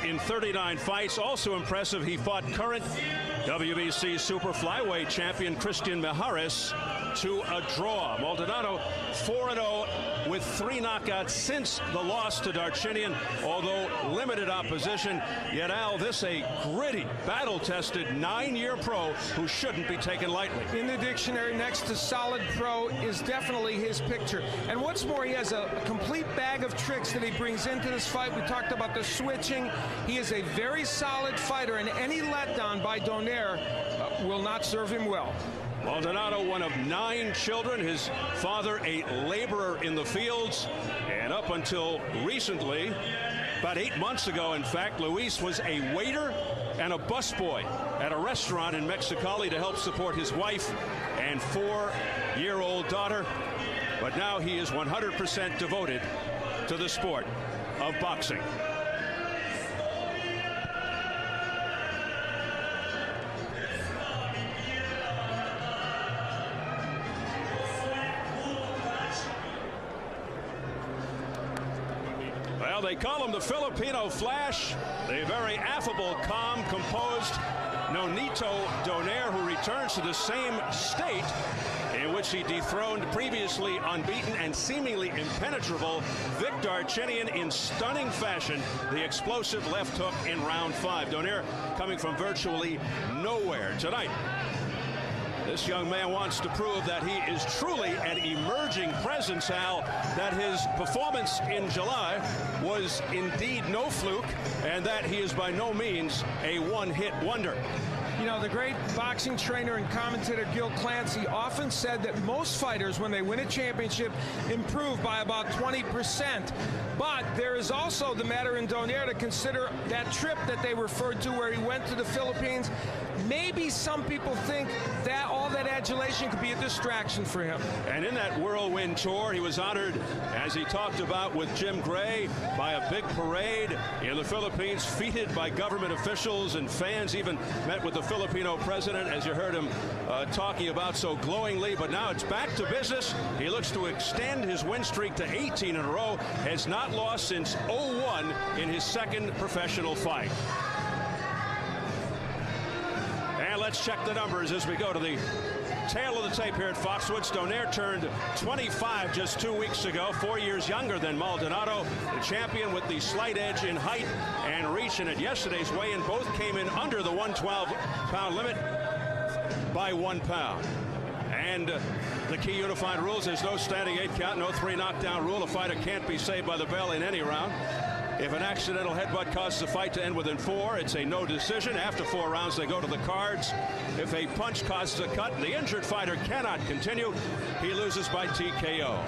in 39 fights. Also impressive, he fought current WBC Super Flyweight champion Christian Mijares to a draw. Maldonado 4-0 with 3 knockouts since the loss to Darchinian, although limited opposition. Yet, Al, this a gritty, battle-tested 9-year pro who shouldn't be taken lightly. In the dictionary, next to solid pro is definitely his picture. And what's more, he has a complete bag of tricks that he brings into this fight. We talked about the switching. He is a very solid fighter, and any letdown by Donaire will not serve him well. Maldonado, one of 9 children, his father a laborer in the fields, and up until recently, about 8 months ago, in fact, Luis was a waiter and a busboy at a restaurant in Mexicali to help support his wife and 4-year-old daughter. But now he is 100% devoted to the sport of boxing. Well, they call him the Filipino Flash, the very affable, calm, composed Nonito Donaire, who returns to the same state in which he dethroned previously unbeaten and seemingly impenetrable Vic Darchinian in stunning fashion, the explosive left hook in round 5. Donaire coming from virtually nowhere tonight. This young man wants to prove that he is truly an emerging presence, Al, that his performance in July was indeed no fluke, and that he is by no means a one-hit wonder. You know, the great boxing trainer and commentator Gil Clancy often said that most fighters, when they win a championship, improve by about 20%. But there is also the matter in Donaire to consider that trip that they referred to where he went to the Philippines. Maybe some people think that all that adulation could be a distraction for him. And in that whirlwind tour, he was honored, as he talked about with Jim Gray, by a big parade in the Philippines, feted by government officials, and fans even met with the Filipino president, as you heard him talking about so glowingly. But now it's back to business. He looks to extend his win streak to 18 in a row, has not lost since 0-1 in his second professional fight. And let's check the numbers as we go to the tail of the tape here at Foxwoods. Donaire turned 25 just 2 weeks ago, 4 years younger than Maldonado, the champion with the slight edge in height and reach. And at yesterday's weigh-in, both came in under the 112-pound limit by 1 pound. And the key unified rules, there's no standing 8 count, no 3 knockdown rule. A fighter can't be saved by the bell in any round. If an accidental headbutt causes a fight to end within 4, it's a no decision. After 4 rounds, they go to the cards. If a punch causes a cut, the injured fighter cannot continue. He loses by TKO.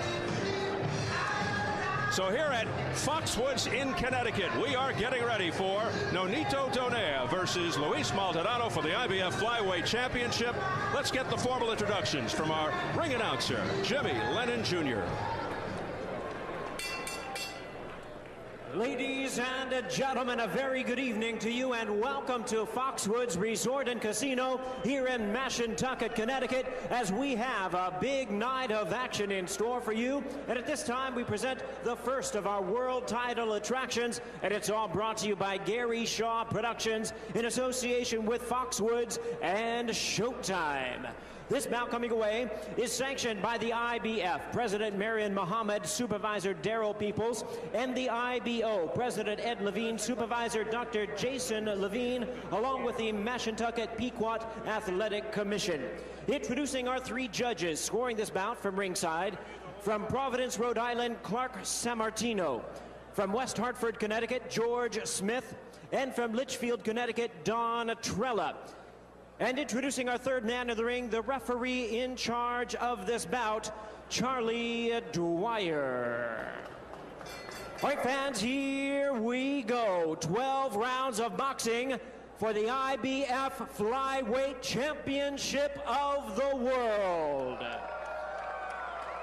So here at Foxwoods in Connecticut, we are getting ready for Nonito Donaire versus Luis Maldonado for the IBF Flyweight Championship. Let's get the formal introductions from our ring announcer, Jimmy Lennon Jr. Ladies and gentlemen, a very good evening to you and welcome to Foxwoods Resort and Casino here in Mashantucket, Connecticut, as we have a big night of action in store for you. And at this time, we present the first of our world title attractions, and it's all brought to you by Gary Shaw Productions in association with Foxwoods and Showtime. This bout coming away is sanctioned by the IBF, President Marion Muhammad, Supervisor Daryl Peoples, and the IBO, President Ed Levine, Supervisor Dr. Jason Levine, along with the Mashantucket Pequot Athletic Commission. Introducing our 3 judges scoring this bout from ringside, from Providence, Rhode Island, Clark Sammartino, from West Hartford, Connecticut, George Smith, and from Litchfield, Connecticut, Don Trella. And introducing our 3rd man in the ring, the referee in charge of this bout, Charlie Dwyer. All right, fans, here we go. 12 rounds of boxing for the IBF Flyweight Championship of the World.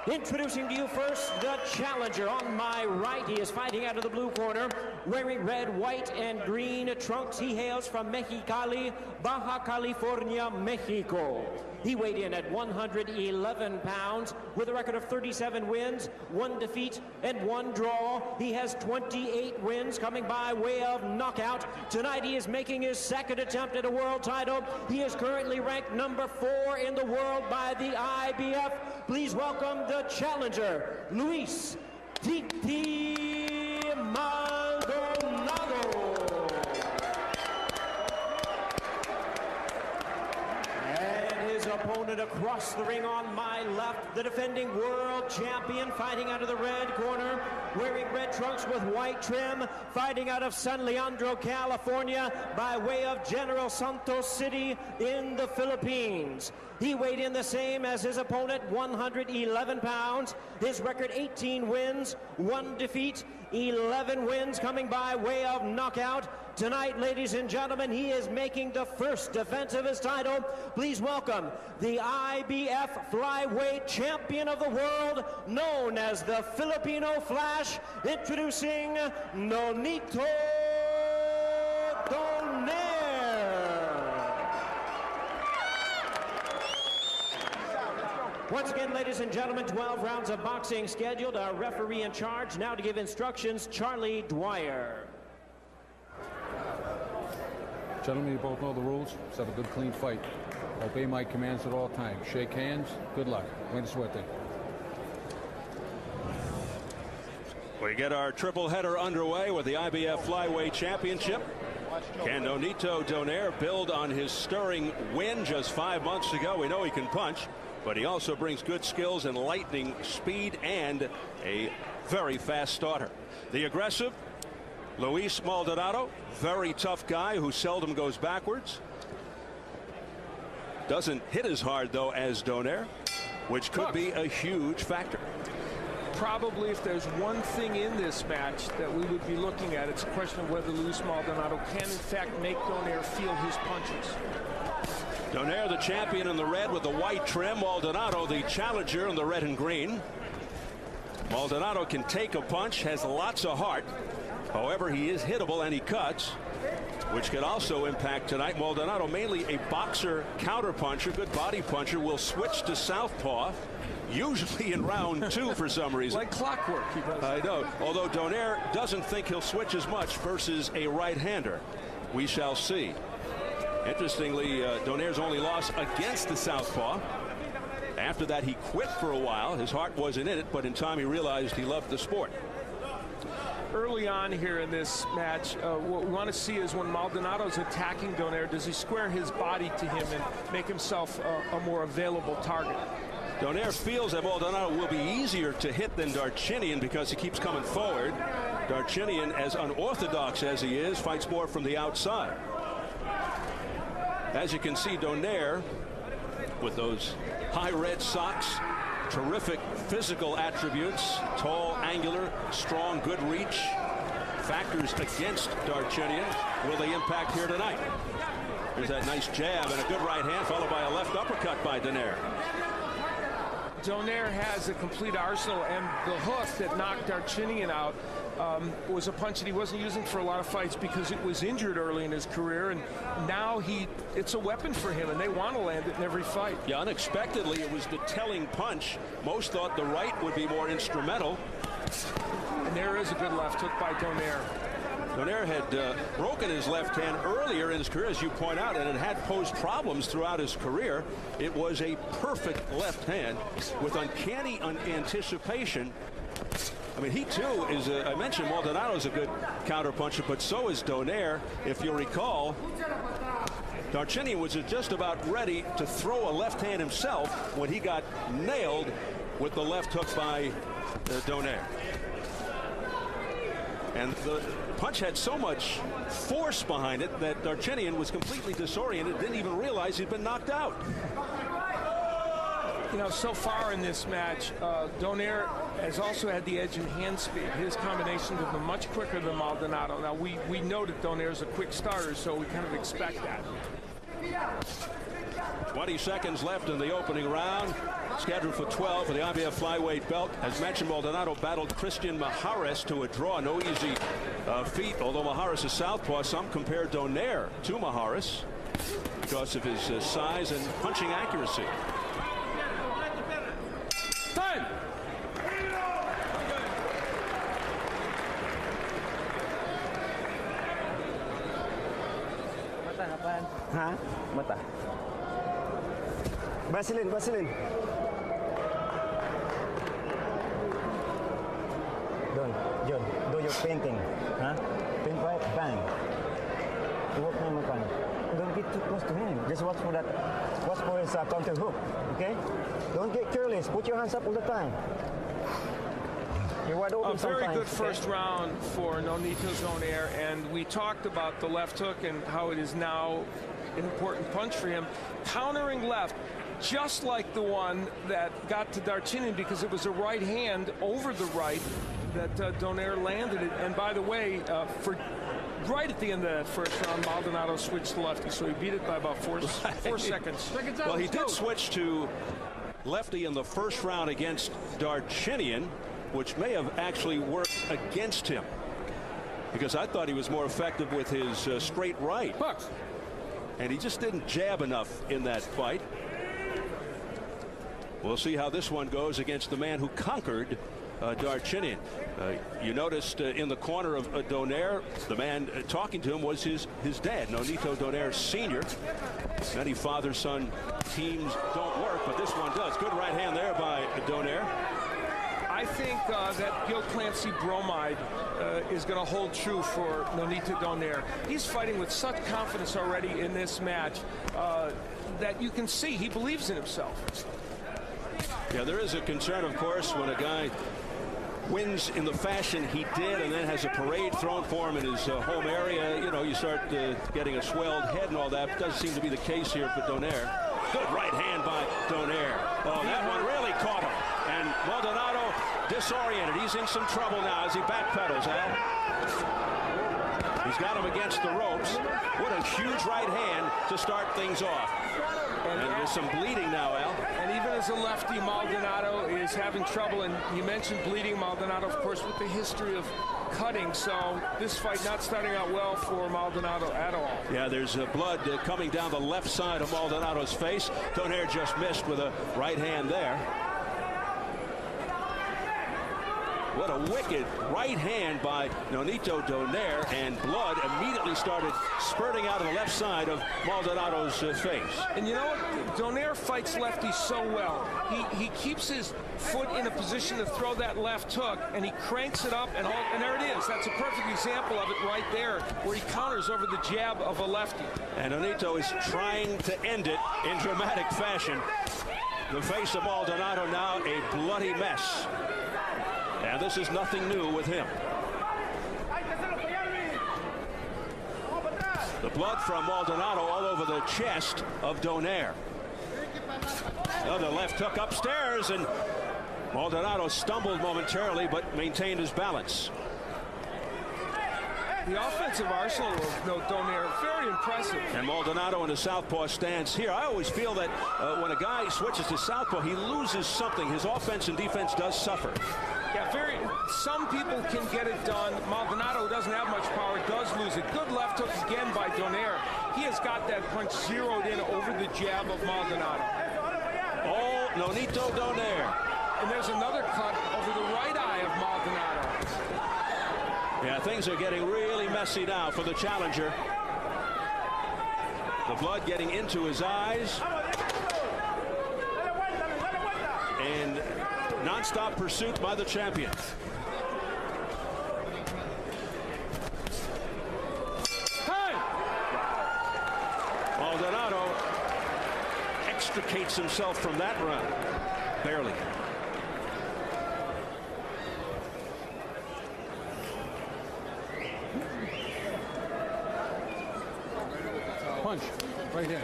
Introducing to you first the challenger. On my right, he is fighting out of the blue corner, wearing red, white, and green trunks. He hails from Mexicali, Baja California, Mexico. He weighed in at 111 pounds with a record of 37 wins, 1 defeat, and 1 draw. He has 28 wins coming by way of knockout. Tonight he is making his second attempt at a world title. He is currently ranked number 4 in the world by the IBF. Please welcome the challenger, Luis Maldonado. Opponent across the ring on my left, the defending world champion, fighting out of the red corner, wearing red trunks with white trim, fighting out of San Leandro, California, by way of General Santos City in the Philippines. He weighed in the same as his opponent, 111 pounds. His record, 18 wins, 1 defeat, 11 wins coming by way of knockout. Tonight, ladies and gentlemen, he is making the first defense of his title. Please welcome the IBF Flyweight Champion of the world, known as the Filipino Flash, introducing Nonito Donaire. Once again, ladies and gentlemen, 12 rounds of boxing scheduled. Our referee in charge now to give instructions, Charlie Dwyer. Gentlemen, you both know the rules. Let's have a good, clean fight. Obey my commands at all times. Shake hands. Good luck. Way to sweat it. We get our triple header underway with the IBF Flyweight Championship. Can Nonito Donaire build on his stirring win just 5 months ago? We know he can punch, but he also brings good skills and lightning speed and a very fast starter. The aggressive Luis Maldonado, very tough guy who seldom goes backwards. Doesn't hit as hard, though, as Donaire, which could be a huge factor. Probably if there's one thing in this match that we would be looking at, it's a question of whether Luis Maldonado can, in fact, make Donaire feel his punches. Donaire, the champion in the red with the white trim. Maldonado, the challenger in the red and green. Maldonado can take a punch, has lots of heart. However, he is hittable and he cuts, which could also impact tonight. Maldonado, mainly a boxer counterpuncher, good body puncher, will switch to southpaw, usually in round 2 for some reason. Like clockwork, he does. I know. Although Donaire doesn't think he'll switch as much versus a right-hander. We shall see. Interestingly, Donaire's only loss against the southpaw. After that, he quit for a while. His heart wasn't in it, but in time he realized he loved the sport. Early on here in this match, what we want to see is when Maldonado's attacking Donaire, does he square his body to him and make himself a more available target? Donaire feels that Maldonado will be easier to hit than Darchinian because he keeps coming forward. Darchinian, as unorthodox as he is, fights more from the outside. As you can see, Donaire, with those high red socks, terrific physical attributes, tall, angular, strong, good reach, factors against Darchinian. Will they impact here tonight? There's that nice jab and a good right hand followed by a left uppercut by Donaire. Donaire has a complete arsenal, and the hook that knocked Darchinian out was a punch that he wasn't using for a lot of fights because it was injured early in his career, and now it's a weapon for him, and they want to land it in every fight. Yeah, unexpectedly, it was the telling punch. Most thought the right would be more instrumental. And there is a good left hook by Donaire. Donaire had broken his left hand earlier in his career, as you point out, and it had posed problems throughout his career. It was a perfect left hand with uncanny anticipation. I mean, he too is, I mentioned Maldonado is a good counterpuncher, but so is Donaire. If you recall, Darchinian was just about ready to throw a left hand himself when he got nailed with the left hook by Donaire. And the punch had so much force behind it that Darchinian was completely disoriented, didn't even realize he'd been knocked out. You know, so far in this match, Donaire has also had the edge in hand speed. His combinations have been much quicker than Maldonado. Now, we know that Donaire's a quick starter, so we kind of expect that. 20 seconds left in the opening round. Scheduled for 12 for the IBF Flyweight belt. As mentioned, Maldonado battled Christian Maharis to a draw. No easy feat, although Maharis is southpaw. Some compare Donaire to Maharis. because of his size and punching accuracy. Time. Huh? Mata. Vaseline, Vaseline. John, do your painting. Huh? Paint right, bang. Walk him upon it. Don't get too close to him. Just watch for that. Watch for his counter hook. Okay? Don't get careless. Put your hands up all the time. You're wide open. A very good first round for Nonito Donaire, and we talked about the left hook and how it is now an important punch for him. Countering left, just like the one that got to Darchinian, because it was a right hand over the right that Donaire landed it. And by the way, for right at the end of that first round, Maldonado switched to lefty, so he beat it by about four seconds. Well, he did switch to lefty in the first round against Darchinian, which may have actually worked against him, because I thought he was more effective with his straight right. And he just didn't jab enough in that fight. We'll see how this one goes against the man who conquered Darchinian. You noticed in the corner of Donaire, the man talking to him was his dad, Nonito Donaire Sr. Many father-son teams don't work, but this one does. Good right hand there by Donaire. I think that Gil Clancy bromide is going to hold true for Nonito Donaire. He's fighting with such confidence already in this match that you can see he believes in himself. Yeah, there is a concern, of course, when a guy wins in the fashion he did and then has a parade thrown for him in his home area. You know, you start getting a swelled head and all that. It doesn't seem to be the case here for Donaire. Good right hand by Donaire. Oh, that one really caught him. And Maldonado disoriented. He's in some trouble now as he backpedals, Al. He's got him against the ropes. What a huge right hand to start things off. And there's some bleeding now, Al. And even as a lefty, Maldonado is having trouble. And you mentioned bleeding. Maldonado, of course, with the history of cutting. So this fight not starting out well for Maldonado at all. Yeah, there's blood coming down the left side of Maldonado's face. Donaire just missed with a right hand there. What a wicked right hand by Nonito Donaire, and blood immediately started spurting out of the left side of Maldonado's face. And you know what? Donaire fights lefties so well. He keeps his foot in a position to throw that left hook, and he cranks it up, and there it is. That's a perfect example of it right there, where he counters over the jab of a lefty. And Nonito is trying to end it in dramatic fashion. The face of Maldonado now a bloody mess. And this is nothing new with him. The blood from Maldonado all over the chest of Donaire. Another left hook upstairs, and Maldonado stumbled momentarily but maintained his balance. The offensive arsenal of Donaire, very impressive. And Maldonado in a southpaw stance here. I always feel that when a guy switches to southpaw, he loses something. His offense and defense does suffer. Yeah, some people can get it done. Maldonado, who doesn't have much power, does lose it. Good left hook again by Donaire. He has got that punch zeroed in over the jab of Maldonado. Oh, Nonito Donaire. And there's another cut over the right eye of Maldonado. Yeah, things are getting really messy now for the challenger. The blood getting into his eyes. And non-stop pursuit by the champion. Hey! Maldonado extricates himself from that round. Barely. Punch. Right here.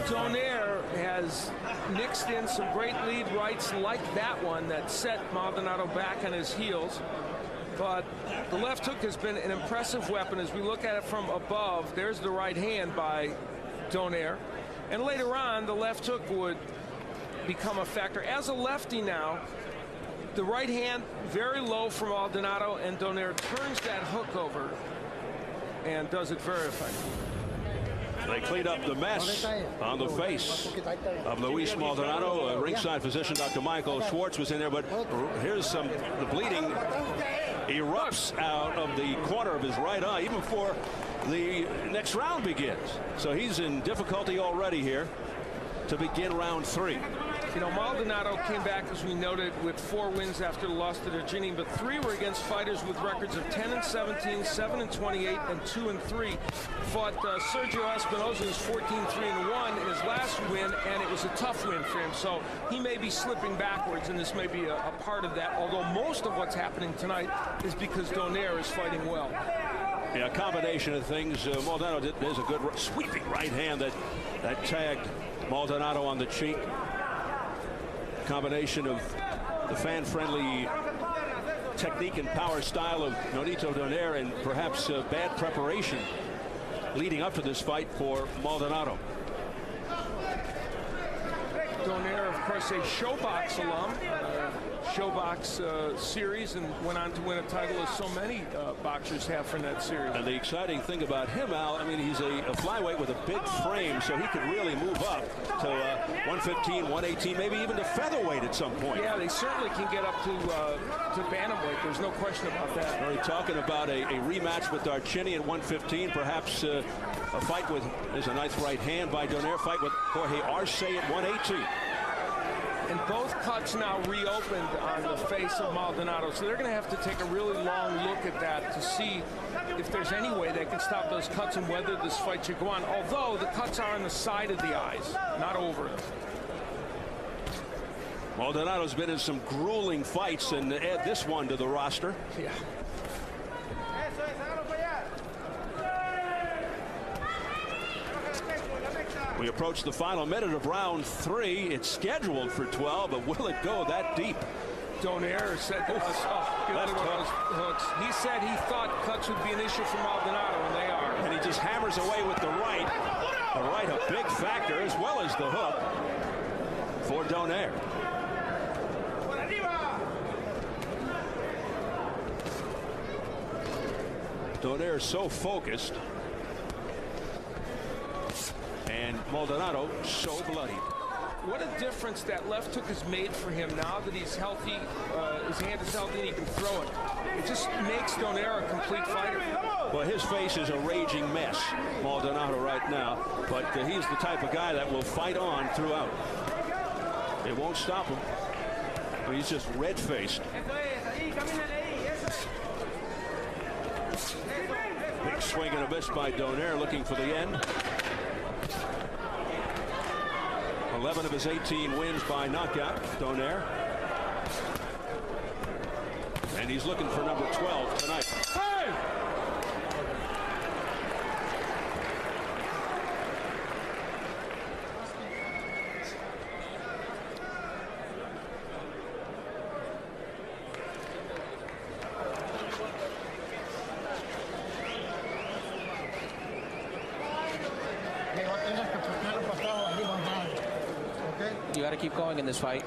Donaire has mixed in some great lead rights like that one that set Maldonado back on his heels. But the left hook has been an impressive weapon as we look at it from above. There's the right hand by Donaire. And later on, the left hook would become a factor. As a lefty now, the right hand very low from Maldonado, and Donaire turns that hook over and does it very effectively. They cleaned up the mess on the face of Luis Maldonado. Ringside physician Dr. Michael Schwartz was in there, but here's the bleeding erupts out of the corner of his right eye even before the next round begins. So he's in difficulty already here to begin round 3. You know, Maldonado came back, as we noted, with 4 wins after the loss to Virginia, but 3 were against fighters with records of 10-17, 7-28, and 2-3. Fought Sergio Espinosa's 14-3-1 in his last win, and it was a tough win for him. So he may be slipping backwards, and this may be a part of that, although most of what's happening tonight is because Donaire is fighting well. Yeah, a combination of things. Maldonado, there's a good sweeping right hand that tagged Maldonado on the cheek. Combination of the fan-friendly technique and power style of Nonito Donaire and perhaps bad preparation leading up to this fight for Maldonado. Donaire, of course, a Showbox alum, Showbox series, and went on to win a title as so many boxers have from that series. And the exciting thing about him, Al, I mean, he's a flyweight with a big frame, so he could really move up to 115, 118, maybe even to featherweight at some point. Yeah, they certainly can get up to bantamweight. There's no question about that. We're talking about a rematch with Darchini at 115, perhaps a fight with, there's a nice right hand by Donaire, fight with Jorge Arce at 118. And both cuts now reopened on the face of Maldonado, so they're going to have to take a really long look at that to see if there's any way they can stop those cuts and whether this fight should go on, although the cuts are on the side of the eyes, not over them. Maldonado's been in some grueling fights, and add this one to the roster. Yeah. We approach the final minute of round 3. It's scheduled for 12, but will it go that deep? Donaire said to us, hooks. He said he thought cuts would be an issue for Maldonado, and they are. And he just hammers away with the right. The right, a big factor, as well as the hook for Donaire. Donaire so focused. And Maldonado so bloody. What a difference that left hook has made for him now that he's healthy, his hand is healthy, and he can throw it. It just makes Donaire a complete fighter. Well, his face is a raging mess, Maldonado, right now. But he's the type of guy that will fight on throughout. It won't stop him. But he's just red-faced. Big swing and a miss by Donaire, looking for the end. 11 of his 18 wins by knockout, Donaire. And he's looking for number 12 tonight. Hey! You got to keep going in this fight.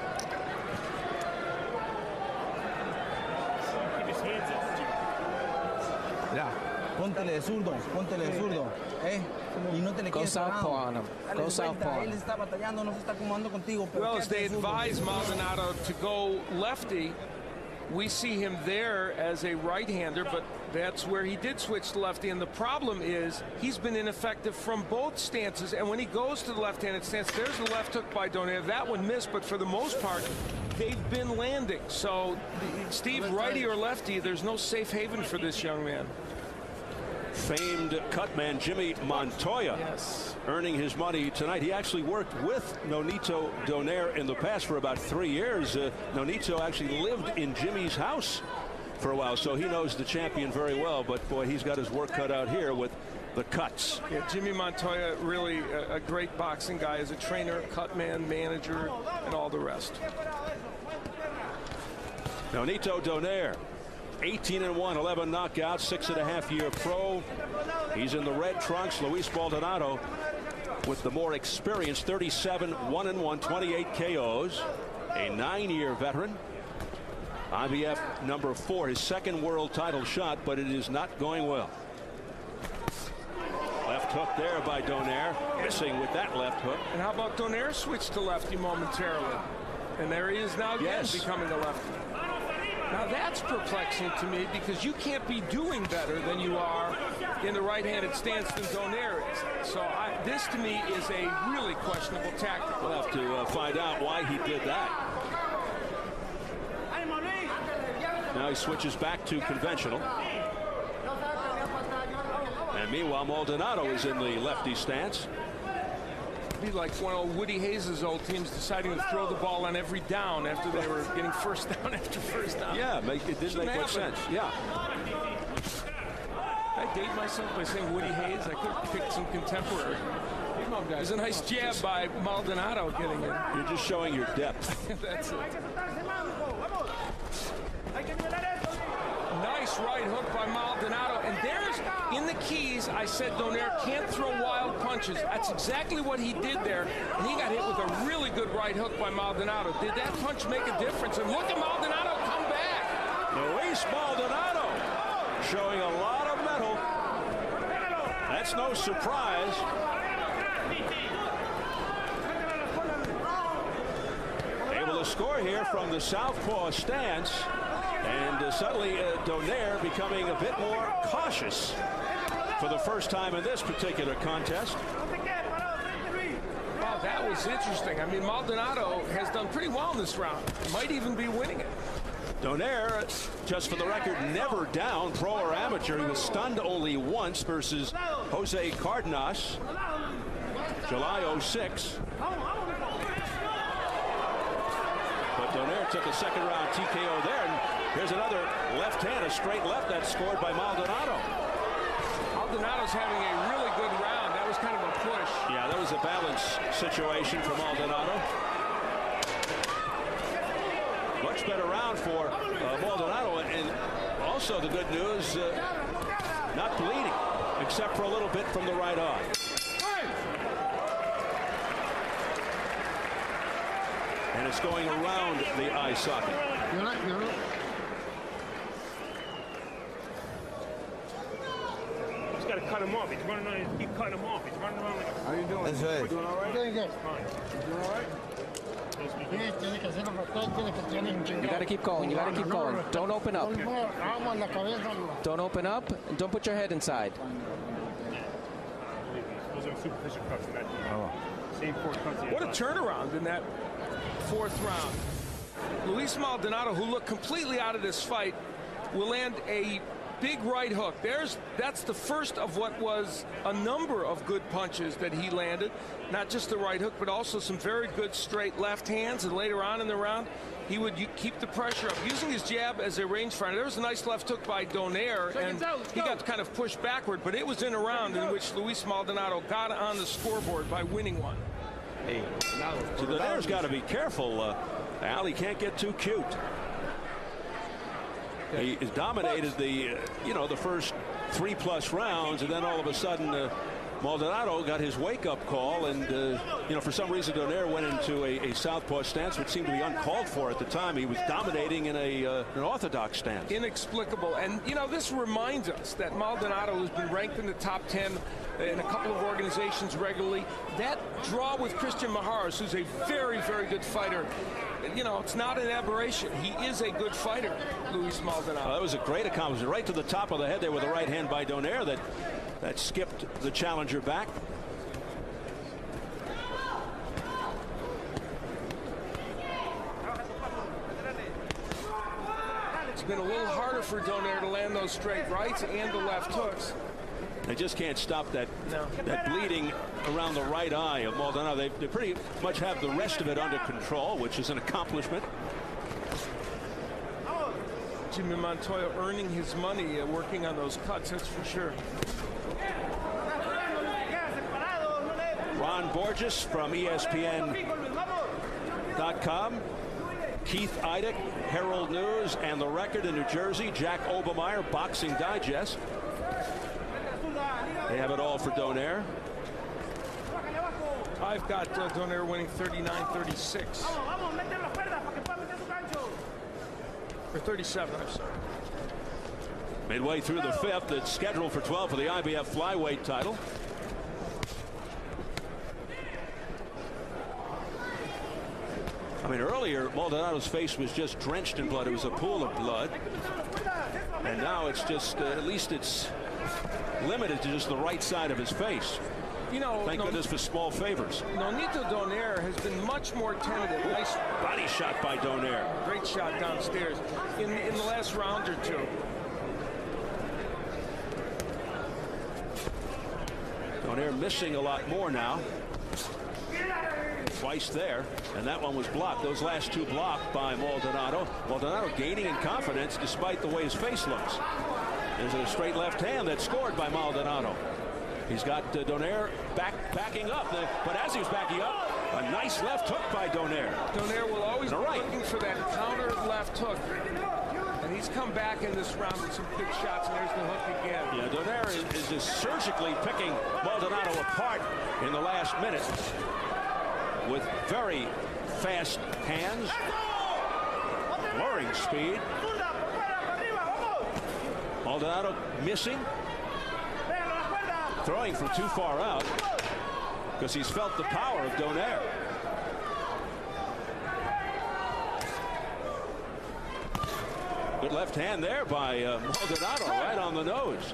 Ya, póntele de zurdo, y no te le quedes southpaw on him. Go southpaw. Él está batallando, no se está acomodando contigo. Well, as they advise Maldonado to go lefty, we see him there as a right-hander, but that's where he did switch to lefty. And the problem is he's been ineffective from both stances. And when he goes to the left-handed stance, there's the left hook by Donaire. That one missed, but for the most part, they've been landing. So, Steve, righty or lefty, there's no safe haven for this young man. Famed cutman Jimmy Montoya, yes, earning his money tonight. He actually worked with Nonito Donaire in the past for about 3 years. Nonito actually lived in Jimmy's house for a while, so he knows the champion very well. But boy, he's got his work cut out here with the cuts. Yeah, Jimmy Montoya, really a great boxing guy as a trainer, cutman, manager, and all the rest. Nonito Donaire, 18-1, 11 knockouts, 6.5-year pro. He's in the red trunks. Luis Maldonado with the more experienced 37 1-1, 28 KOs, a 9-year veteran. IBF #4, his second world title shot, but it is not going well. Left hook there by Donaire, missing with that left hook. And how about Donaire switched to lefty momentarily? And there he is now again, becoming a lefty. Now that's perplexing to me, because you can't be doing better than you are in the right-handed stance than Donaire is. So this to me is a really questionable tactic. We'll have to find out why he did that. Now he switches back to conventional. And meanwhile, Maldonado is in the lefty stance. Be like one of Woody Hayes' old teams deciding to throw the ball on every down after they were getting first down after first down. Yeah, it didn't make much sense. Yeah. I date myself by saying Woody Hayes. I could have picked some contemporary. There's a nice jab by Maldonado getting in. You're just showing your depth. That's it. Nice right hook by Maldonado. And there's, in the keys, I said Donaire can't throw wild punches. That's exactly what he did there. And he got hit with a really good right hook by Maldonado. Did that punch make a difference? And look at Maldonado come back. Luis Maldonado showing a lot of mettle. That's no surprise. Able to score here from the southpaw stance. And suddenly Donaire becoming a bit more cautious for the first time in this particular contest. Wow, that was interesting. I mean, Maldonado has done pretty well in this round. Might even be winning it. Donaire, just for the record, never down, pro or amateur. He was stunned only once versus Jose Cardenas, July '06. But Donaire took a second round TKO there. And here's another left hand, a straight left that's scored by Maldonado. Maldonado's having a really good round. That was kind of a push. Yeah, that was a balance situation for Maldonado. Much better round for Maldonado. And also the good news, not bleeding, except for a little bit from the right eye. And it's going around the eye socket. Got to cut him off. He's running on. Keep cutting him off. He's running around like a. How you doing? That's right. Doing all right? Doing good. Fine. Doing all right? You got to keep going. You got to keep going. Don't open up. Don't open up. And don't put your head inside. Those are superficial cuts in that. Same 4 cuts. What a turnaround in that 4th round. Luis Maldonado, who looked completely out of this fight, will land a big right hook. That's the first of what was a number of good punches that he landed. Not just the right hook, but also some very good straight left hands. And later on in the round, he would keep the pressure up, using his jab as a rangefinder. There was a nice left hook by Donaire, and he got kind of pushed backward. But it was in a round in which Luis Maldonado got on the scoreboard by winning one. Hey, so Donaire's got to be careful. Al, he can't get too cute. He has dominated the first 3+ rounds, and then all of a sudden Maldonado got his wake-up call, and for some reason Donaire went into a southpaw stance, which seemed to be uncalled for at the time. He was dominating in an orthodox stance. Inexplicable. And this reminds us that Maldonado has been ranked in the top 10 in a couple of organizations regularly. That draw with Christian Maharas, who's a very, very good fighter, it's not an aberration. He is a good fighter, Luis Maldonado. That was a great accomplishment. Right to the top of the head there with a right hand by Donaire that skipped the challenger back. It's been a little harder for Donaire to land those straight rights and the left hooks. They just can't stop that bleeding around the right eye of Maldonado. They pretty much have the rest of it under control, which is an accomplishment. Jimmy Montoya earning his money working on those cuts, that's for sure. Ron Borges from ESPN.com. Keith Idec, Herald News, and The Record in New Jersey. Jack Obermeyer, Boxing Digest. They have it all for Donaire. I've got Donaire winning 39-36. Or 37, I'm sorry. Midway through the fifth, it's scheduled for 12 for the IBF Flyweight title. I mean, earlier, Maldonado's face was just drenched in blood. It was a pool of blood. And now it's just, at least it's limited to just the right side of his face. You know, thank goodness for small favors. Nonito Donaire has been much more tentative. Nice body shot by Donaire. Great shot downstairs in the last round or two. Donaire missing a lot more now. Twice there, and that one was blocked. Those last two blocked by Maldonado. Maldonado gaining in confidence despite the way his face looks. There's a straight left hand that's scored by Maldonado. He's got Donaire backing up, but as he was backing up, a nice left hook by Donaire. Donaire will always be looking for that counter left hook. And he's come back in this round with some good shots, and there's the hook again. Yeah, Donaire is just surgically picking Maldonado apart in the last minute with very fast hands, blurring speed. Maldonado missing, throwing from too far out because he's felt the power of Donaire. Good left hand there by Maldonado, right on the nose.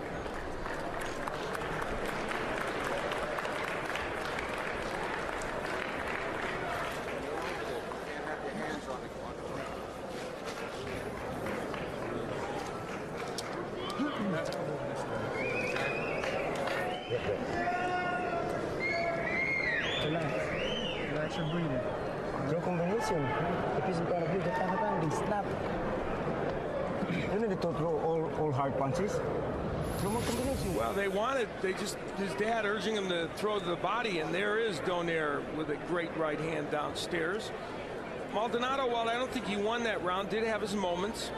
Relax your breathing. Your combination. If it's part of you, the time snap. You need to throw all hard punches. Throw more combination. Well, his dad urging him to throw to the body, and there is Donaire with a great right hand downstairs. Maldonado, while I don't think he won that round, did have his moments.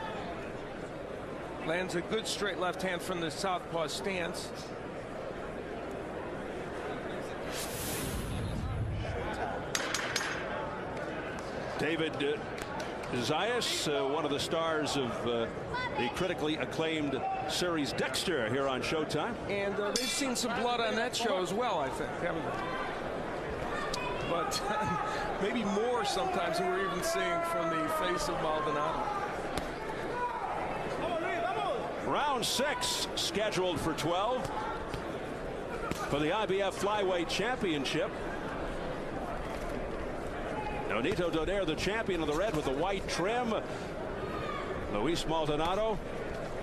Lands a good straight left hand from the southpaw stance. David Zayas, one of the stars of the critically acclaimed series Dexter here on Showtime. And they've seen some blood on that show as well, I think, haven't they? But maybe more sometimes than we're even seeing from the face of Maldonado. Round 6 scheduled for 12 for the IBF Flyweight Championship. Nonito Donaire, the champion of the red with the white trim. Luis Maldonado,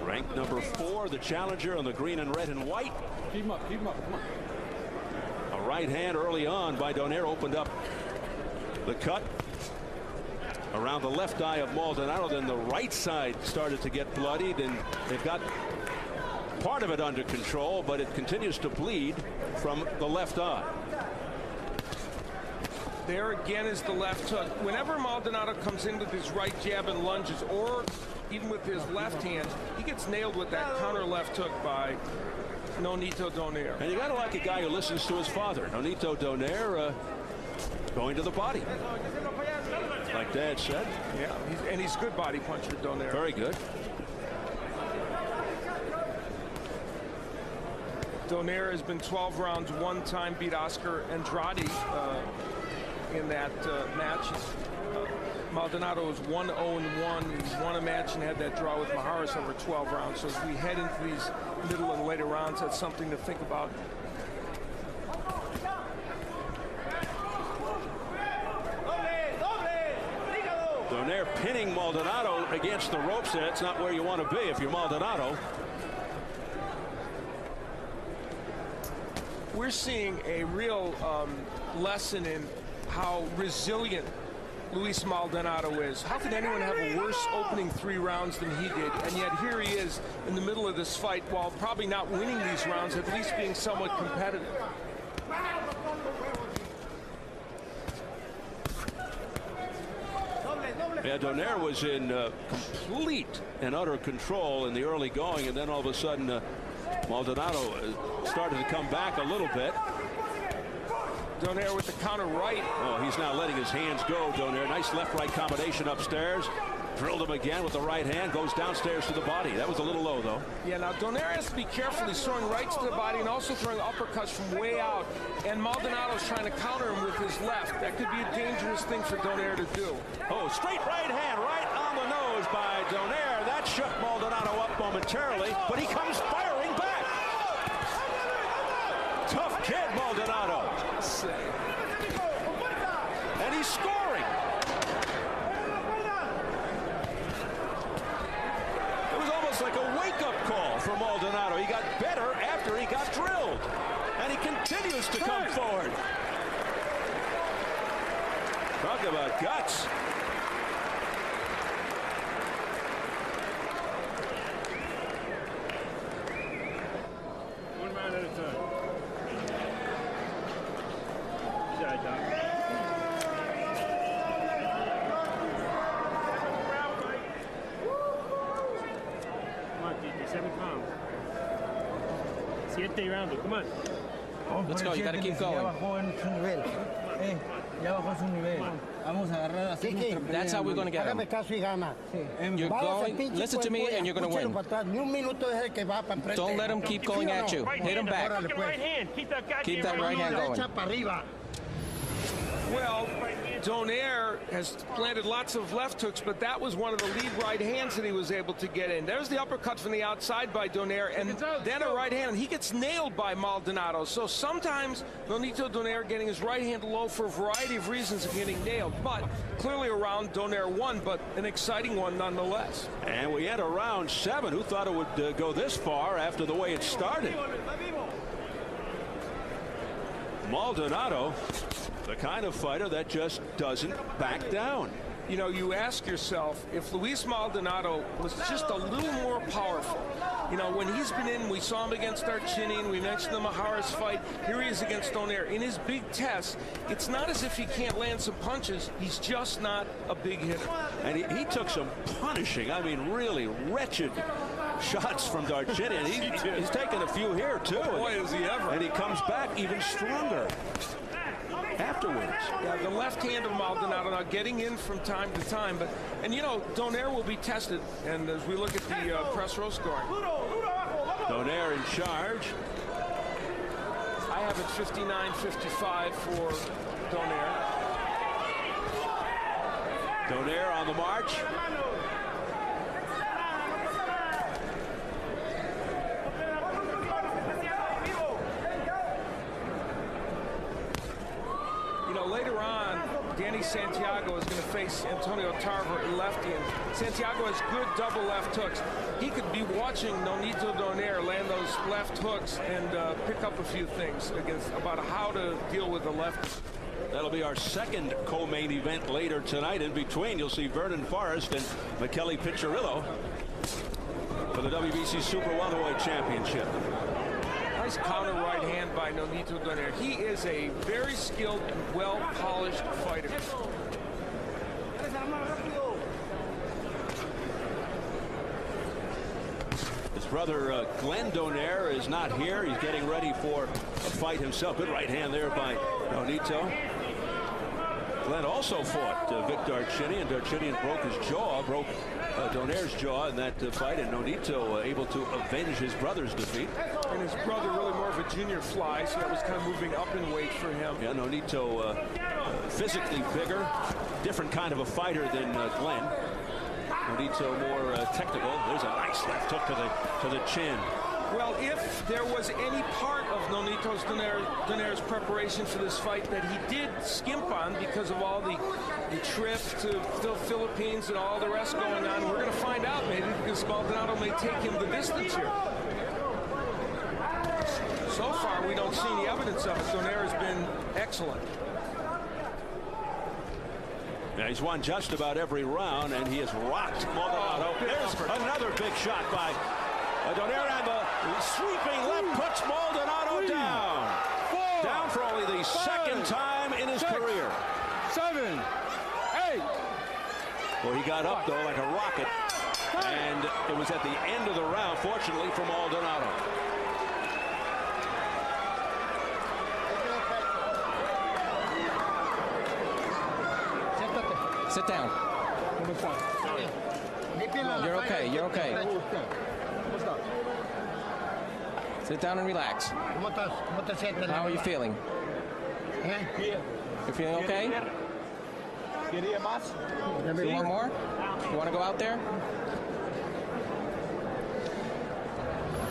ranked number 4, the challenger on the green and red and white. Keep him up, come on. A right hand early on by Donaire opened up the cut around the left eye of Maldonado. Then the right side started to get bloodied, and they've got part of it under control, but it continues to bleed from the left eye. There again is the left hook. Whenever Maldonado comes in with his right jab and lunges, or even with his left hand, he gets nailed with that counter left hook by Nonito Donaire. And you gotta like a guy who listens to his father. Nonito Donaire going to the body, like Dad said. Yeah, he's a good body puncher, Donaire. Very good. Donaire has been 12 rounds, one time beat Oscar Andrade in that match. Maldonado is 1-0-1. He's won a match and had that draw with Maharis over 12 rounds. So as we head into these middle and later rounds, that's something to think about. Donaire pinning Maldonado against the ropes. That's not where you want to be if you're Maldonado. We're seeing a real lesson in how resilient Luis Maldonado is. How can anyone have a worse opening 3 rounds than he did? And yet here he is in the middle of this fight, while probably not winning these rounds, at least being somewhat competitive. Yeah, Donaire was in complete and utter control in the early going, and then all of a sudden Maldonado started to come back a little bit. Donaire with the counter right. Oh, he's now letting his hands go, Donaire. Nice left-right combination upstairs. Drilled him again with the right hand. Goes downstairs to the body. That was a little low, though. Yeah, now Donaire has to be careful. He's throwing rights to the body and also throwing uppercuts from way out. And Maldonado's trying to counter him with his left. That could be a dangerous thing for Donaire to do. Oh, straight right hand right on the nose by Donaire. That shook Maldonado up momentarily, but he comes firing back. Tough kid, Maldonado. And he's scoring. It was almost like a wake-up call for Maldonado. He got better after he got drilled. And he continues to come forward. Talk about guts. One round at a time. Shot, Doc. Come on, Kiki, 7 pounds. 7 rounds, come on. Let's go, you got to keep going. That's how we're going to get him. You're going, listen to me, and you're going to win. Don't let him keep going at you. Hit him back. Keep that right hand going. Well, Donaire has landed lots of left hooks, but that was one of the lead right hands that he was able to get in. There's the uppercut from the outside by Donaire, and then a right hand, and he gets nailed by Maldonado. So sometimes Nonito Donaire getting his right hand low for a variety of reasons of getting nailed, but clearly a round Donaire won, but an exciting one nonetheless. And we enter round 7. Who thought it would go this far after the way it started? Maldonado, the kind of fighter that just doesn't back down. You know, you ask yourself, if Luis Maldonado was just a little more powerful, you know, when he's been in, we saw him against Darchinian, we mentioned the Maharas fight, here he is against Donaire. In his big tests, it's not as if he can't land some punches, he's just not a big hitter. And he took some punishing, I mean, really wretched shots from Darchinian. He's taken a few here, too. Boy, is he ever. And he comes back even stronger afterwards. Yeah, the left hand of Maldonado now getting in from time to time, but and you know Donaire will be tested, and as we look at the press row scoring, Donaire in charge. I have it 59-55 for Donaire. Donaire on the march. Later on, Danny Santiago is going to face Antonio Tarver in lefty, and Santiago has good double left hooks. He could be watching Nonito Donaire land those left hooks and pick up a few things about how to deal with the left. That'll be our second co-main event later tonight. In between, you'll see Vernon Forrest and Michele Piccirillo for the WBC Super Welterweight Championship. Nice counter right hand by Nonito Donaire. He is a very skilled and well-polished fighter. His brother Glenn Donaire is not here. He's getting ready for a fight himself. Good right hand there by Nonito. Glenn also fought Vic Darchinian. Darchinian broke his jaw, broke Donaire's jaw in that fight, and Nonito able to avenge his brother's defeat. And his brother really more of a junior fly, so that was kind of moving up in weight for him. Yeah, Nonito physically bigger, different kind of a fighter than Glenn. Nonito more technical. There's a nice left hook to the chin. Well, if there was any part of Nonito Donaire's preparation for this fight that he did skimp on because of all the trip to the Philippines and all the rest going on, we're going to find out maybe because Maldonado may take him the distance here. So far, we don't see any evidence of it. Donaire has been excellent. Yeah, he's won just about every round, and he has rocked Maldonado. There's another big shot by Donaire, and the sweeping left puts Maldonado down. Down for only the second time in his career. 7, 8. Well, he got up, though, like a rocket, and it was at the end of the round, fortunately, for Maldonado. Sit down. You're okay. You're okay. Sit down and relax. How are you feeling? You're feeling okay? You want more? You want to go out there?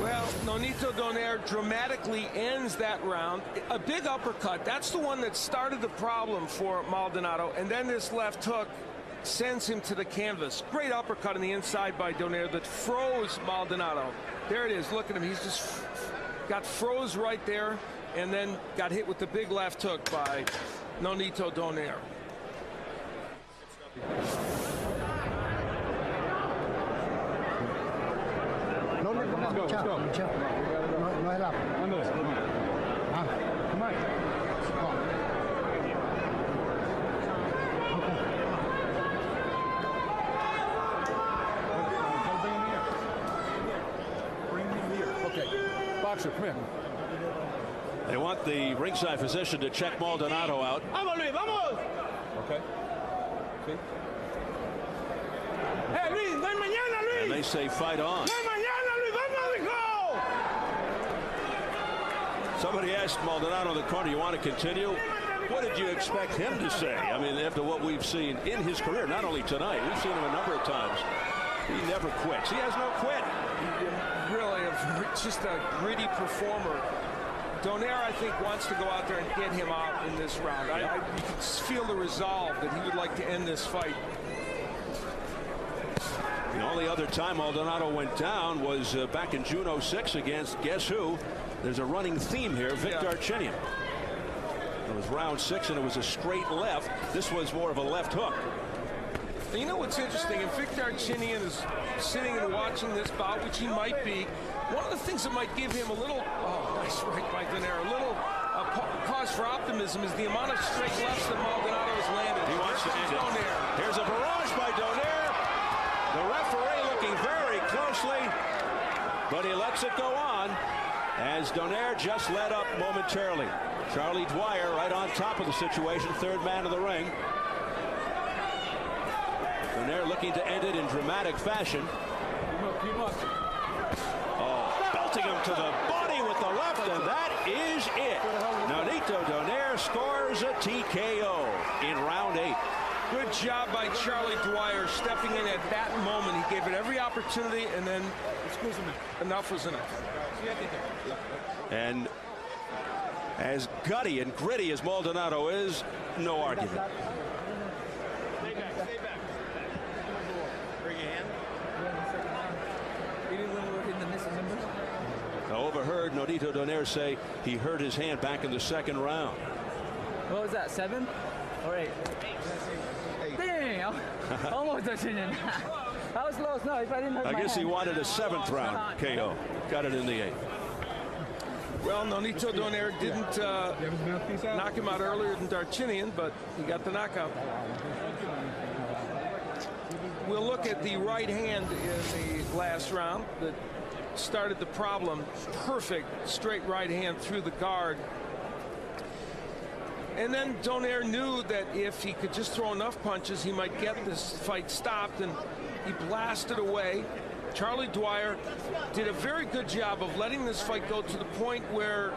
Well, Nonito Donaire dramatically ends that round. A big uppercut. That's the one that started the problem for Maldonado. And then this left hook sends him to the canvas. Great uppercut on the inside by Donaire that froze Maldonado. There it is. Look at him. He's just got froze right there and then got hit with the big left hook by Nonito Donaire. Let's go. No hay lap. Come on. Okay. Boxer, come here. They want the ringside physician to check Maldonado out. Okay. See? Hey, Luis, no hay mañana, Luis. And they say fight on. No hay mañana, Luis. Vamos, hijo. Somebody asked Maldonado in the corner, you want to continue? What did you expect him to say? I mean, after what we've seen in his career, not only tonight, we've seen him a number of times. He never quits. He has no quit. Really, just a gritty performer. Donaire, I think, wants to go out there and get him out in this round. You can feel the resolve that he would like to end this fight. The only other time Maldonado went down was back in June '06 against, guess who? There's a running theme here, Vic Darchinyan. It was round 6 and it was a straight left. This was more of a left hook. And you know what's interesting? If Vic Darchinyan is sitting and watching this bout, which he might be, one of the things that might give him a little, nice right by Donaire, a little cause for optimism is the amount of straight lefts that Maldonado has landed. He wants to end it. Here's a barrage by Donaire. The referee looking very closely, but he lets it go on as Donaire just let up momentarily. Charlie Dwyer right on top of the situation, third man of the ring. Donaire looking to end it in dramatic fashion. Belting him to the body with the left, and that is it. Nonito Donaire scores a TKO in round 8. Good job by Charlie Dwyer stepping in at that moment. He gave it every opportunity, and then enough was enough. And as gutty and gritty as Maldonado is, no argument. Stay back. Bring your hand. I overheard Nonito Donaire say he hurt his hand back in the second round. What was that, 7 or 8? Damn! Almost touching it. That was close. No, if I didn't hurt my guess hand. he wanted a 7th round KO. Got it in the 8th. Well, Nonito Donaire didn't knock him out earlier than Darchinyan, but he got the knockout. We'll look at the right hand in the last round that started the problem. Perfect straight right hand through the guard. And then Donaire knew that if he could just throw enough punches, he might get this fight stopped, and he blasted away. Charlie Dwyer did a very good job of letting this fight go to the point where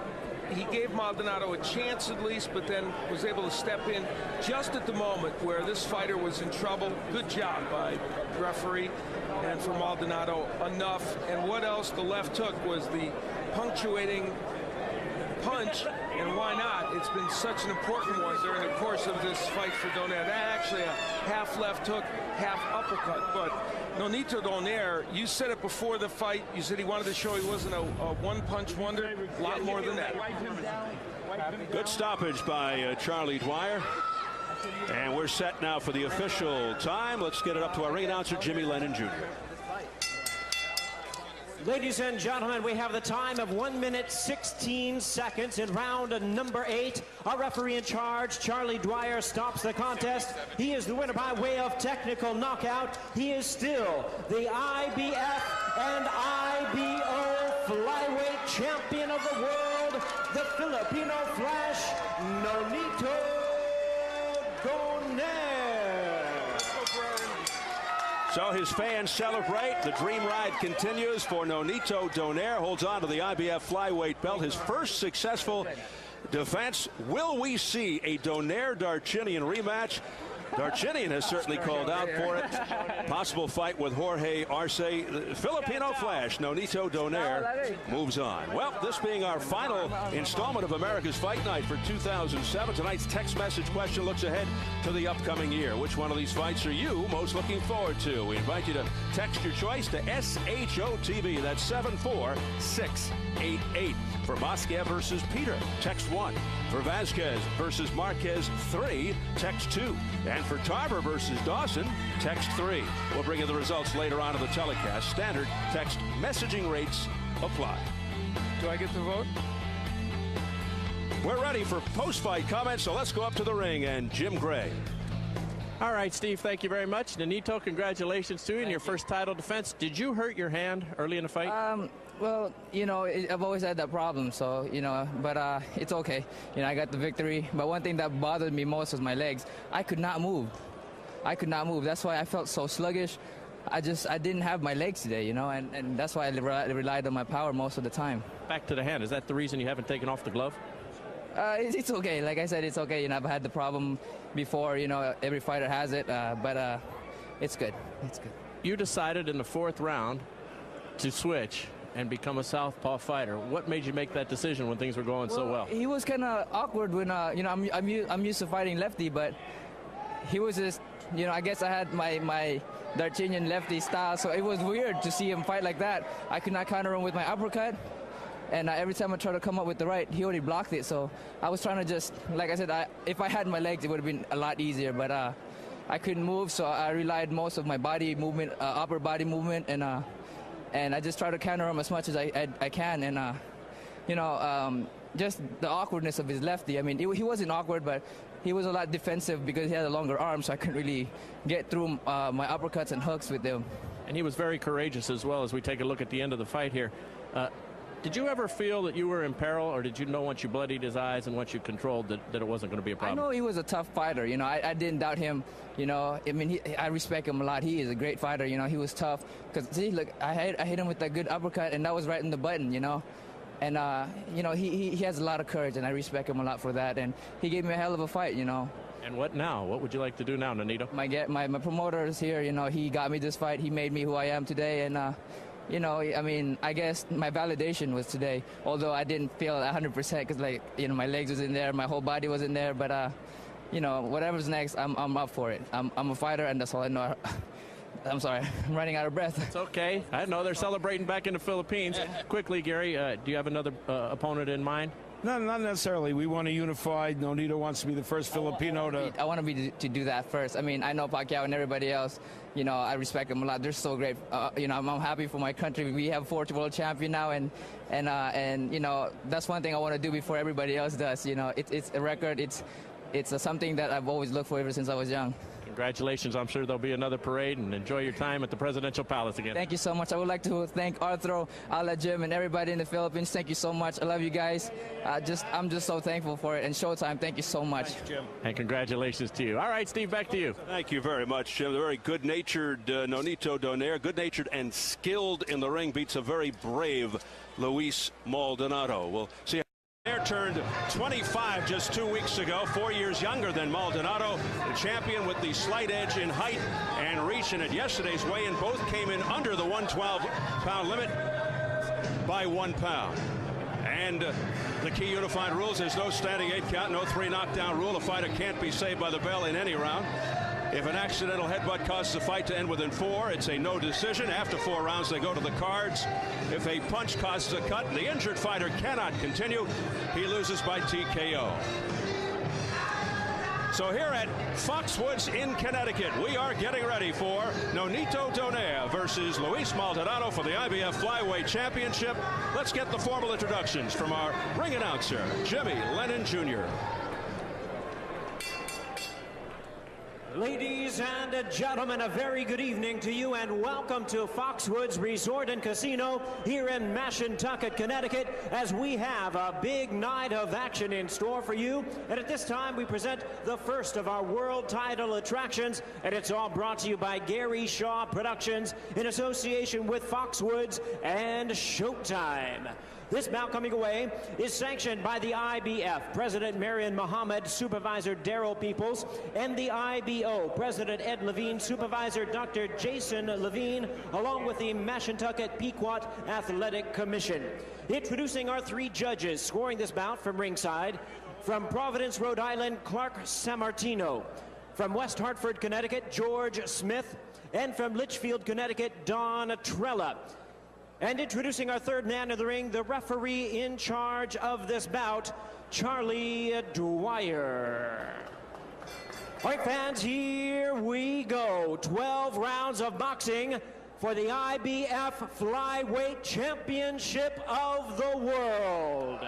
he gave Maldonado a chance at least, but then was able to step in just at the moment where this fighter was in trouble. Good job by the referee, and for Maldonado, enough. And what else? The left hook was the punctuating punch, and why not? It's been such an important one during the course of this fight for Donaire. That actually a half left hook, half uppercut. But Nonito Donaire, you said it before the fight. You said he wanted to show he wasn't a one-punch wonder. A lot more than that. Good stoppage by Charlie Dwyer. And we're set now for the official time. Let's get it up to our ring announcer, Jimmy Lennon Jr. Ladies and gentlemen, we have the time of 1 minute 16 seconds in round number 8. Our referee in charge, Charlie Dwyer, stops the contest. He is the winner by way of technical knockout. He is still the IBF and IBO Flyweight Champion of the world, the Filipino Flash, Nonito Donaire. So his fans celebrate. The dream ride continues for Nonito Donaire. Holds on to the IBF flyweight belt. His first successful defense. Will we see a Donaire-Darchinian rematch? Darchinian has certainly called out for it. Possible fight with Jorge Arce. The Filipino Flash, Nonito Donaire, moves on. Well, this being our final installment of America's Fight Night for 2007, tonight's text message question looks ahead to the upcoming year. Which one of these fights are you most looking forward to? We invite you to text your choice to SHOTB. That's 74688. For Mosquev versus Peter, text 1. For Vasquez versus Marquez, 3. Text 2. And for Tarver versus Dawson, text 3. We'll bring you the results later on in the telecast. Standard text messaging rates apply. Do I get to vote? We're ready for post-fight comments, so let's go up to the ring and Jim Gray. All right, Steve, thank you very much. Nonito, congratulations to you in your first title defense. Did you hurt your hand early in the fight? Well, you know, I've always had that problem, so, you know, but it's okay. You know, I got the victory. But one thing that bothered me most was my legs. I could not move. I could not move. That's why I felt so sluggish. I didn't have my legs today, you know, and that's why I relied on my power most of the time. Back to the hand. Is that the reason you haven't taken off the glove? It's okay. Like I said, it's okay. You know, I've had the problem before. You know, every fighter has it, but it's good. It's good. You decided in the 4th round to switch and become a southpaw fighter. What made you make that decision when things were going so well? He was kind of awkward when, you know, I'm used to fighting lefty, but he was just, you know, I guess I had my Darchinian lefty style, so it was weird to see him fight like that. I could not counter him with my uppercut, and every time I tried to come up with the right, he already blocked it. So I was trying to just, like I said, if I had my legs, it would have been a lot easier, but I couldn't move, so I relied most of my body movement, upper body movement, and I just try to counter him as much as I can. And, you know, just the awkwardness of his lefty. I mean, he wasn't awkward, but he was a lot defensive because he had a longer arm, so I couldn't really get through my uppercuts and hooks with him. And he was very courageous as well as we take a look at the end of the fight here. Did you ever feel that you were in peril, or did you know once you bloodied his eyes and once you controlled that it wasn't going to be a problem? I know he was a tough fighter. You know, I didn't doubt him. You know, I mean, I respect him a lot. He is a great fighter. You know, he was tough. Because, see, look, I hit him with that good uppercut, and that was right in the button, you know. And, you know, he has a lot of courage, and I respect him a lot for that. And he gave me a hell of a fight, you know. And what now? What would you like to do now, Nonito? My promoter is here. You know, he got me this fight. He made me who I am today. And, you know, I mean, I guess my validation was today, although I didn't feel 100% because, like, you know, my legs was in there, my whole body was in there. But, you know, whatever's next, I'm up for it. I'm a fighter, and that's all I know. I'm sorry, I'm running out of breath. It's okay. I know they're celebrating back in the Philippines. Quickly, Gary, do you have another opponent in mind? No, not necessarily. We want to unify. Nonito wants to be the first Filipino to... I want to do that first. I mean, I know Pacquiao and everybody else. You know, I respect them a lot. They're so great. You know, I'm happy for my country. We have 4 world champion now, and you know, that's one thing I want to do before everybody else does. You know, it's a record. It's something that I've always looked for ever since I was young. Congratulations. I'm sure there'll be another parade, and enjoy your time at the Presidential Palace again. Thank you so much. I would like to thank Arthur, Ala Jim, and everybody in the Philippines. Thank you so much. I love you guys. I'm just so thankful for it. And Showtime, thank you so much. Thanks, Jim. And congratulations to you. All right, Steve, back to you. Thank you very much, Jim. The very good-natured Nonito Donaire, good-natured and skilled in the ring, beats a very brave Luis Maldonado. We'll see. Donaire turned 25 just 2 weeks ago, 4 years younger than Maldonado, the champion with the slight edge in height and reach. And at yesterday's weigh-in, both came in under the 112-pound limit by 1 pound. And the key unified rules is no standing 8 count, no 3 knockdown rule. A fighter can't be saved by the bell in any round. If an accidental headbutt causes a fight to end within 4, it's a no decision. After 4 rounds, they go to the cards. If a punch causes a cut and the injured fighter cannot continue, he loses by TKO. So here at Foxwoods in Connecticut, we are getting ready for Nonito Donaire versus Luis Maldonado for the IBF Flyweight Championship. Let's get the formal introductions from our ring announcer, Jimmy Lennon Jr. Ladies and gentlemen, a very good evening to you and welcome to Foxwoods Resort and Casino here in Mashantucket, Connecticut, as we have a big night of action in store for you. And at this time, we present the first of our world title attractions, and it's all brought to you by Gary Shaw Productions in association with Foxwoods and Showtime. This bout coming away is sanctioned by the IBF, President Marion Muhammad, Supervisor Daryl Peoples, and the IBO, President Ed Levine, Supervisor Dr. Jason Levine, along with the Mashantucket Pequot Athletic Commission. Introducing our three judges scoring this bout from ringside, from Providence, Rhode Island, Clark Sammartino, from West Hartford, Connecticut, George Smith, and from Litchfield, Connecticut, Don Trella. And introducing our third man in the ring, the referee in charge of this bout, Charlie Dwyer. All right, fans, here we go. 12 rounds of boxing for the IBF Flyweight Championship of the World.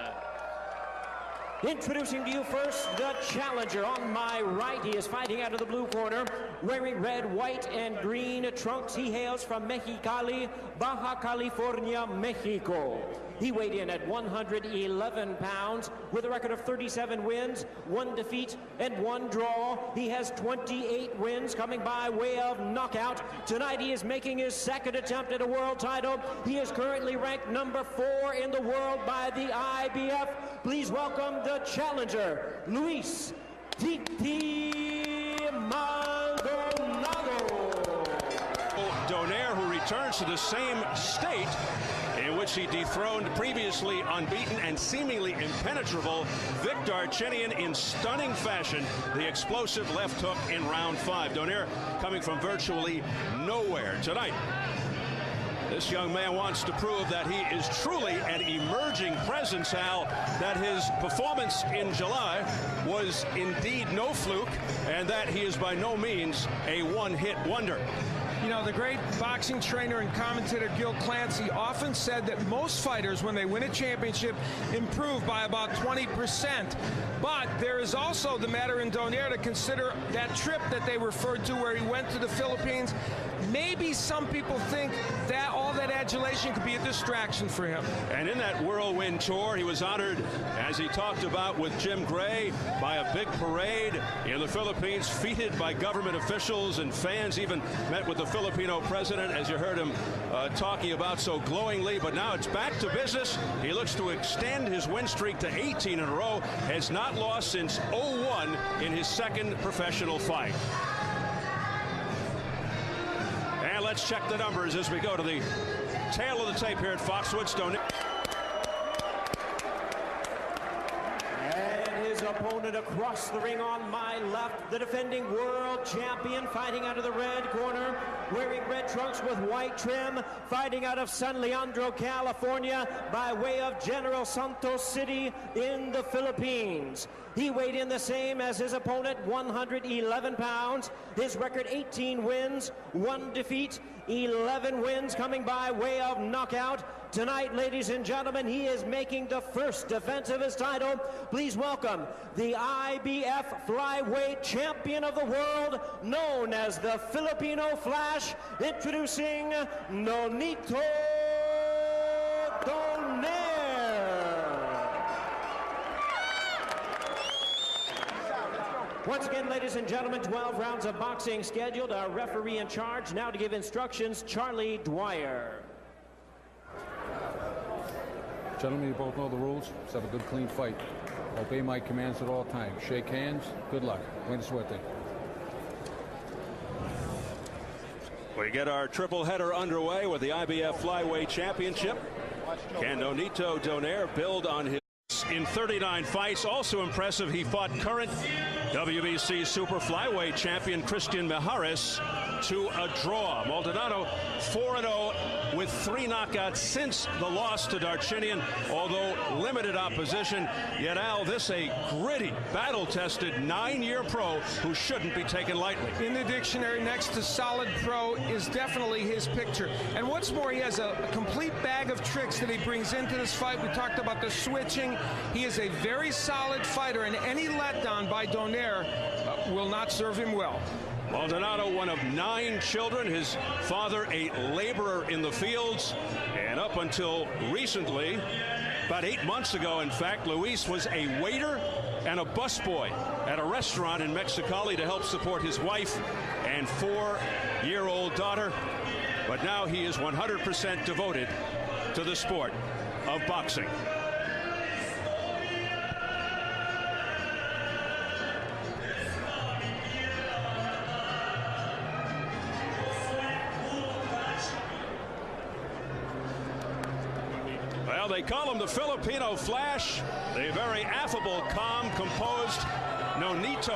Introducing to you first the challenger. On my right, he is fighting out of the blue corner, wearing red, white, and green trunks. He hails from Mexicali, Baja California, Mexico. He weighed in at 111 pounds with a record of 37 wins, 1 defeat, and 1 draw. He has 28 wins coming by way of knockout. Tonight he is making his second attempt at a world title. He is currently ranked number 4 in the world by the IBF. Please welcome the challenger, Luis Maldonado. Donaire, who returns to the same state in which he dethroned previously unbeaten and seemingly impenetrable Vic Darchinyan in stunning fashion, the explosive left hook in round 5. Donaire coming from virtually nowhere tonight. This young man wants to prove that he is truly an emerging presence, Al, that his performance in July was indeed no fluke, and that he is by no means a one-hit wonder. You know, the great boxing trainer and commentator Gil Clancy often said that most fighters, when they win a championship, improve by about 20%. But there is also the matter in Donaire to consider that trip that they referred to where he went to the Philippines. Maybe some people think that all that adulation could be a distraction for him. And in that whirlwind tour, he was honored, as he talked about with Jim Gray, by a big parade in the Philippines, feted by government officials, and fans even met with the Filipino president, as you heard him talking about so glowingly. But now it's back to business. He looks to extend his win streak to 18 in a row, has not lost since 0-1 in his second professional fight. And let's check the numbers as we go to the tail of the tape here at Foxwoods. Opponent across the ring on my left, the defending world champion, fighting out of the red corner, wearing red trunks with white trim, fighting out of San Leandro, California, by way of General Santos City in the Philippines. He weighed in the same as his opponent, 111 pounds. His record, 18 wins, 1 defeat, 11 wins coming by way of knockout. Tonight, ladies and gentlemen, he is making the first defense of his title. Please welcome the IBF Flyweight Champion of the World, known as the Filipino Flash, introducing Nonito Donaire. Once again, ladies and gentlemen, 12 rounds of boxing scheduled. Our referee in charge now to give instructions, Charlie Dwyer. Gentlemen, you both know the rules. Let's have a good, clean fight. Obey my commands at all times. Shake hands. Good luck. Buena suerte. We get our triple header underway with the IBF Flyweight Championship. Can Nonito Donaire build on his in 39 fights? Also impressive, he fought current WBC Super Flyweight champion Christian Mijares to a draw. Maldonado 4-0 with 3 knockouts since the loss to Darchinyan, although limited opposition. Yet, Al, this a gritty, battle-tested 9-year pro who shouldn't be taken lightly. In the dictionary, next to solid pro is definitely his picture. And what's more, he has a complete bag of tricks that he brings into this fight. We talked about the switching. He is a very solid fighter, and any letdown by Donaire will not serve him well. Maldonado, one of 9 children, his father a laborer in the fields, and up until recently, about 8 months ago, in fact, Luis was a waiter and a busboy at a restaurant in Mexicali to help support his wife and 4-year-old daughter. But now he is 100% devoted to the sport of boxing. Well, they call him the Filipino Flash, the very affable, calm, composed Nonito